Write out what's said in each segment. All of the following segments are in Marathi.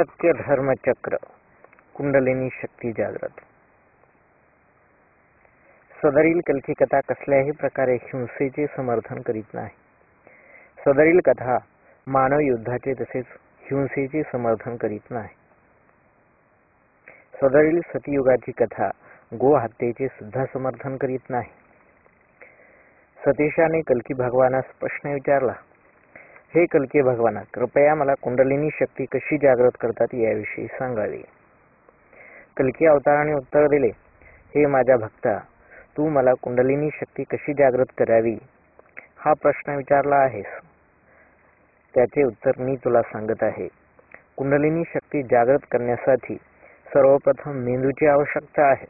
सत्य धर्म चक्र कुंडलिनी शक्ती जागृत. सदरील कल्की कथा कसल्याही प्रकारे हिंसेचे समर्थन करीत नाही. सदरील कथा मानव युद्धाचे तसेच हिंसेचे समर्थन करीत नाही. सदरील सतयुगाची कथा गो हत्येचे सुद्धा समर्थन करीत नाही. सतीशाने कल्की भगवानास प्रश्न विचारला, हे कल्की भगवाना, कृपया मला कुंडलिनी शक्ती कशी जागृत करतात याविषयी सांगावे. कल्की अवताराने उत्तर दिले, हे माझ्या भक्ता, तू मला कुंडलिनी शक्ती कशी जागृत करावी हा प्रश्न विचारला आहेस. त्याचे उत्तर मी तुला सांगत आहे. कुंडलिनी शक्ती जागृत करण्यासाठी सर्वप्रथम मेंदूची आवश्यकता आहे.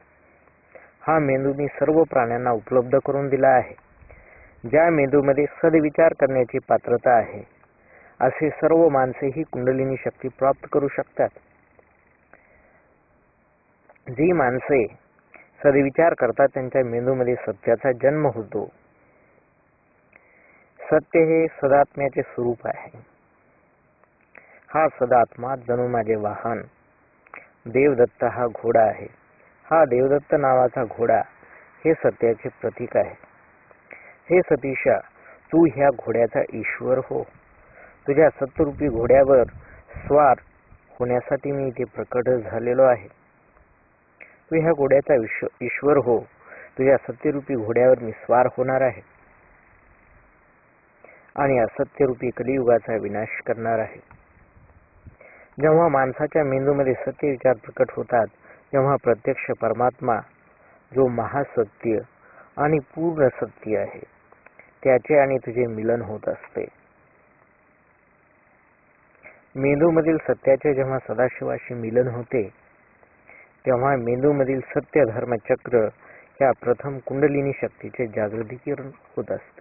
हा मेंदू मी सर्व प्राण्यांना उपलब्ध करून दिला आहे. ज्या मेंदूमध्ये सदविचार करण्याची पात्रता आहे असे सर्व माणसे ही कुंडलिनी शक्ती प्राप्त करू शकतात. जी माणसे सदविचार करतात त्यांच्या मेंदूमध्ये सत्याचा जन्म होतो. सत्य हे सदात्म्याचे स्वरूप आहे. हा सदात्मा जणू माझे वाहन देवदत्त हा घोडा आहे. हा देवदत्त नावाचा घोडा हे सत्याचे प्रतीक आहे. हे सतीशा, तू ह्या घोड्याचा ईश्वर हो. तुझ्या सत्यरूपी घोड्यावर स्वार होण्यासाठी मी इथे प्रकट झालेलो आहे. तू ह्या घोड्याचा ईश्वर हो. तुझ्या सत्यरूपी घोड्यावर मी स्वार होणार आहे आणि असत्यरूपी कलियुगाचा विनाश करणार आहे. जेव्हा माणसाच्या मेंदूमध्ये सत्य विचार प्रकट होतात तेव्हा प्रत्यक्ष परमात्मा जो महासत्य आणि पूर्ण सत्य आहे त्याचे आणि तुझे मिलन होत असते. मेंदूमधील सत्याचे जेव्हा सदाशिवाशी मिलन होते तेव्हा मेंदूमधील सत्य धर्म चक्र ह्या प्रथम कुंडलिनी शक्तीचे जागृतीकरण होत असते.